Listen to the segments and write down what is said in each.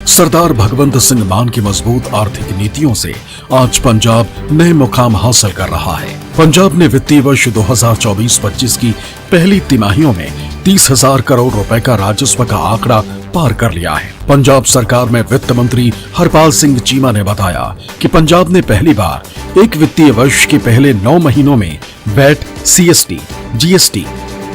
सरदार भगवंत सिंह मान की मजबूत आर्थिक नीतियों से आज पंजाब नए मुकाम हासिल कर रहा है। पंजाब ने वित्तीय वर्ष 2024-25 की पहली तिमाहियों में 30,000 करोड़ रुपए का राजस्व का आंकड़ा पार कर लिया है। पंजाब सरकार में वित्त मंत्री हरपाल सिंह चीमा ने बताया कि पंजाब ने पहली बार एक वित्तीय वर्ष के पहले 9 महीनों में वैट, सीएसटी, जीएसटी,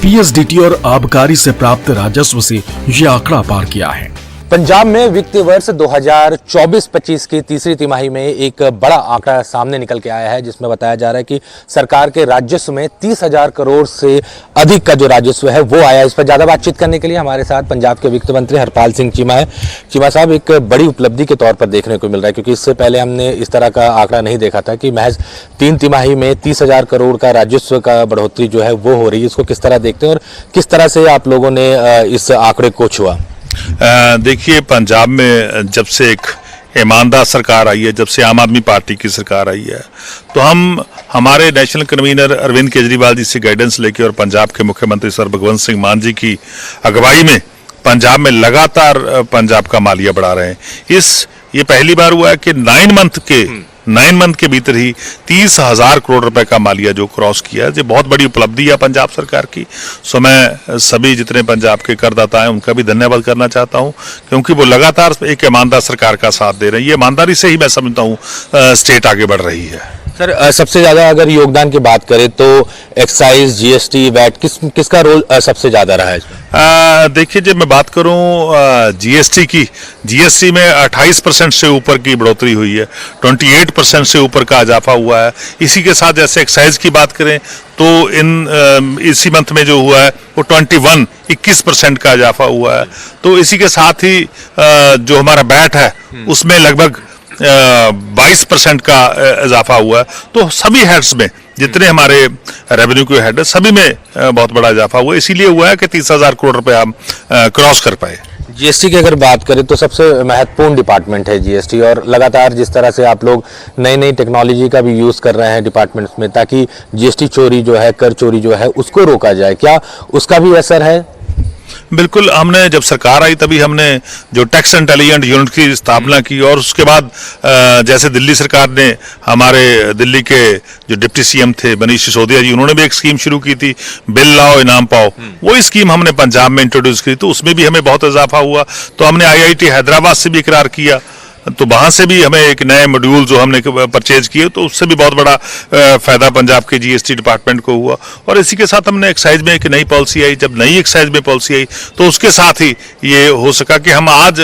पीएसडीटी और आबकारी से प्राप्त राजस्व से ये आंकड़ा पार किया है। पंजाब में वित्तीय वर्ष 2024-25 की तीसरी तिमाही में एक बड़ा आंकड़ा सामने निकल के आया है, जिसमें बताया जा रहा है कि सरकार के राजस्व में 30,000 करोड़ से अधिक का जो राजस्व है वो आया। इस पर ज़्यादा बातचीत करने के लिए हमारे साथ पंजाब के वित्त मंत्री हरपाल सिंह चीमा है। चीमा साहब, एक बड़ी उपलब्धि के तौर पर देखने को मिल रहा है, क्योंकि इससे पहले हमने इस तरह का आंकड़ा नहीं देखा था कि महज 3 तिमाही में 30,000 करोड़ का राजस्व का बढ़ोतरी जो है वो हो रही है। इसको किस तरह देखते हैं और किस तरह से आप लोगों ने इस आंकड़े को छुआ? देखिए, पंजाब में जब से एक ईमानदार सरकार आई है, जब से आम आदमी पार्टी की सरकार आई है, तो हम हमारे नेशनल कन्वीनर अरविंद केजरीवाल जी से गाइडेंस लेके और पंजाब के मुख्यमंत्री सर भगवंत सिंह मान जी की अगुवाई में पंजाब में लगातार पंजाब का मालिया बढ़ा रहे हैं। ये पहली बार हुआ है कि 9 मंथ के भीतर ही 30,000 करोड़ रुपए का मालिया जो क्रॉस किया, ये बहुत बड़ी उपलब्धि है पंजाब सरकार की। सो मैं सभी जितने पंजाब के करदाता हैं उनका भी धन्यवाद करना चाहता हूं, क्योंकि वो लगातार एक ईमानदार सरकार का साथ दे रहे हैं। ये ईमानदारी से ही मैं समझता हूं स्टेट आगे बढ़ रही है। सर, सबसे ज्यादा अगर योगदान की बात करें तो एक्साइज, जीएसटी, वैट किसका रोल सबसे ज्यादा रहा है? देखिए, जब मैं बात करूं जीएसटी की, जीएसटी में 28% से ऊपर की बढ़ोतरी हुई है, 28% से ऊपर का इजाफा हुआ है। इसी के साथ जैसे एक्साइज की बात करें तो इसी मंथ में जो हुआ है वो 21% का इजाफा हुआ है। तो इसी के साथ ही जो हमारा वैट है उसमें लगभग 22% का इजाफा हुआ है। तो सभी हेड्स में, जितने हमारे रेवेन्यू के हेड है, सभी में बहुत बड़ा इजाफा हुआ। इसीलिए हुआ है कि 30,000 करोड़ रुपए हम क्रॉस कर पाए। जीएसटी की अगर बात करें तो सबसे महत्वपूर्ण डिपार्टमेंट है जीएसटी, और लगातार जिस तरह से आप लोग नई टेक्नोलॉजी का भी यूज़ कर रहे हैं डिपार्टमेंट्स में, ताकि जीएसटी चोरी जो है, कर चोरी जो है, उसको रोका जाए, क्या उसका भी असर है? बिल्कुल, हमने जब सरकार आई तभी हमने जो टैक्स इंटेलिजेंट यूनिट की स्थापना की, और उसके बाद जैसे दिल्ली सरकार ने, हमारे दिल्ली के जो डिप्टी सीएम थे मनीष सिसोदिया जी, उन्होंने भी एक स्कीम शुरू की थी, बिल लाओ इनाम पाओ। वही स्कीम हमने पंजाब में इंट्रोड्यूस की, तो उसमें भी हमें बहुत इजाफा हुआ। तो हमने आईआईटी हैदराबाद से भी इकरार किया, तो वहां से भी हमें एक नए मॉड्यूल जो हमने परचेज किए, तो उससे भी बहुत बड़ा फायदा पंजाब के जीएसटी डिपार्टमेंट को हुआ। और इसी के साथ हमने एक्साइज में एक नई पॉलिसी आई, जब नई एक्साइज में पॉलिसी आई तो उसके साथ ही ये हो सका कि हम आज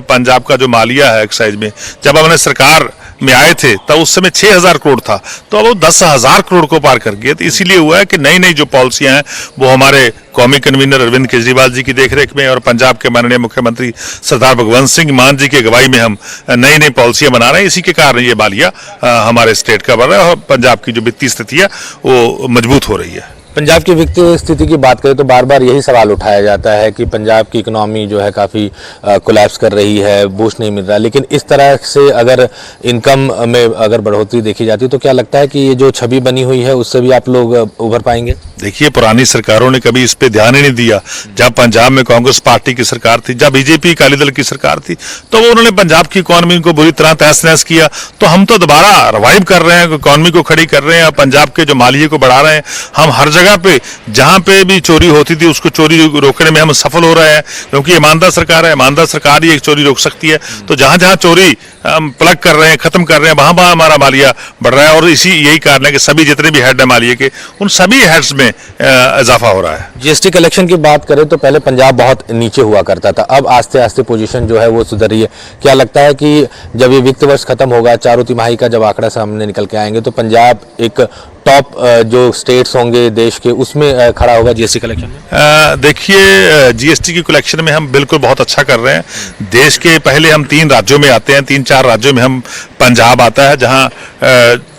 पंजाब का जो मालिया है एक्साइज में, जब हमने सरकार में आए थे तब उस समय 6,000 करोड़ था, तो अब वो 10,000 करोड़ को पार कर गए। तो इसीलिए हुआ है कि नई जो पॉलिसियां हैं वो हमारे कौमी कन्वीनर अरविंद केजरीवाल जी की देखरेख में और पंजाब के माननीय मुख्यमंत्री सरदार भगवंत सिंह मान जी की अगुवाई में हम नई पॉलिसियां बना रहे हैं। इसी के कारण ये मालिया हमारे स्टेट का बढ़ रहा है और पंजाब की जो वित्तीय स्थिति है वो मजबूत हो रही है। पंजाब की वित्तीय स्थिति की बात करें तो बार बार यही सवाल उठाया जाता है कि पंजाब की इकोनॉमी जो है काफ़ी कोलैप्स कर रही है, बूस्ट नहीं मिल रहा। लेकिन इस तरह से अगर इनकम में अगर बढ़ोतरी देखी जाती है तो क्या लगता है कि ये जो छवि बनी हुई है उससे भी आप लोग उभर पाएंगे? देखिए, पुरानी सरकारों ने कभी इस पे ध्यान ही नहीं दिया। जब पंजाब में कांग्रेस पार्टी की सरकार थी, जब बीजेपी अकाली दल की सरकार थी, तो वो उन्होंने पंजाब की इकोनॉमी को बुरी तरह तहस नहस किया। तो हम तो दोबारा रिवाइव कर रहे हैं, इकोनॉमी को खड़ी कर रहे हैं, पंजाब के जो मालिये को बढ़ा रहे हैं। हम हर जगह पे जहां पे भी चोरी होती थी उसको चोरी रोकने में हम सफल हो रहे हैं, क्योंकि ईमानदार सरकार है, ईमानदार सरकार ही एक चोरी रोक सकती है। तो जहां जहां चोरी हम प्लग कर रहे हैं, खत्म कर रहे हैं, वहां हमारा मालिया बढ़ रहा है। और यही कारण है कि सभी जितने भी हेड है मालिये के, उन सभी हेड्स में इजाफा हो रहा है। जीएसटी कलेक्शन की बात करें तो पहले पंजाब बहुत नीचे हुआ करता था, अब आस्ते आस्ते पोजीशन जो है वो सुधर रही है। क्या लगता है कि जब ये वित्त वर्ष खत्म होगा, चारों तिमाही का जब आंकड़ा सामने निकल के आएंगे, तो पंजाब एक टॉप जो स्टेट्स होंगे देश के उसमें खड़ा होगा जीएसटी कलेक्शन में? देखिए, जीएसटी की कलेक्शन में हम बिल्कुल बहुत अच्छा कर रहे हैं। देश के पहले हम 3 राज्यों में आते हैं, 3-4 राज्यों में हम पंजाब आता है, जहां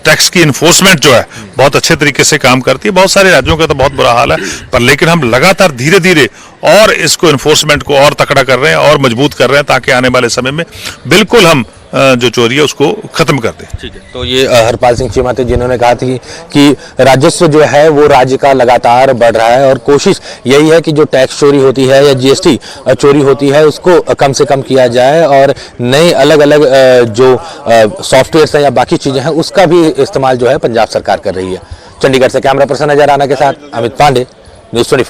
टैक्स की इन्फोर्समेंट जो है बहुत अच्छे तरीके से काम करती है। बहुत सारे राज्यों का तो बहुत बुरा हाल है, पर लेकिन हम लगातार धीरे धीरे और इसको इन्फोर्समेंट को और तकड़ा कर रहे हैं और मजबूत कर रहे हैं, ताकि आने वाले समय में बिल्कुल हम जो चोरी है उसको खत्म कर दे। ठीक है, तो ये हरपाल सिंह चीमा थे जिन्होंने कहा थी कि राजस्व जो है वो राज्य का लगातार बढ़ रहा है और कोशिश यही है कि जो टैक्स चोरी होती है या जीएसटी चोरी होती है उसको कम से कम किया जाए और नए अलग अलग जो सॉफ्टवेयर है या बाकी चीजें हैं उसका भी इस्तेमाल जो है पंजाब सरकार कर रही है। चंडीगढ़ से कैमरा पर्सन अजय राणा के साथ अमित पांडे, न्यूज़ 24।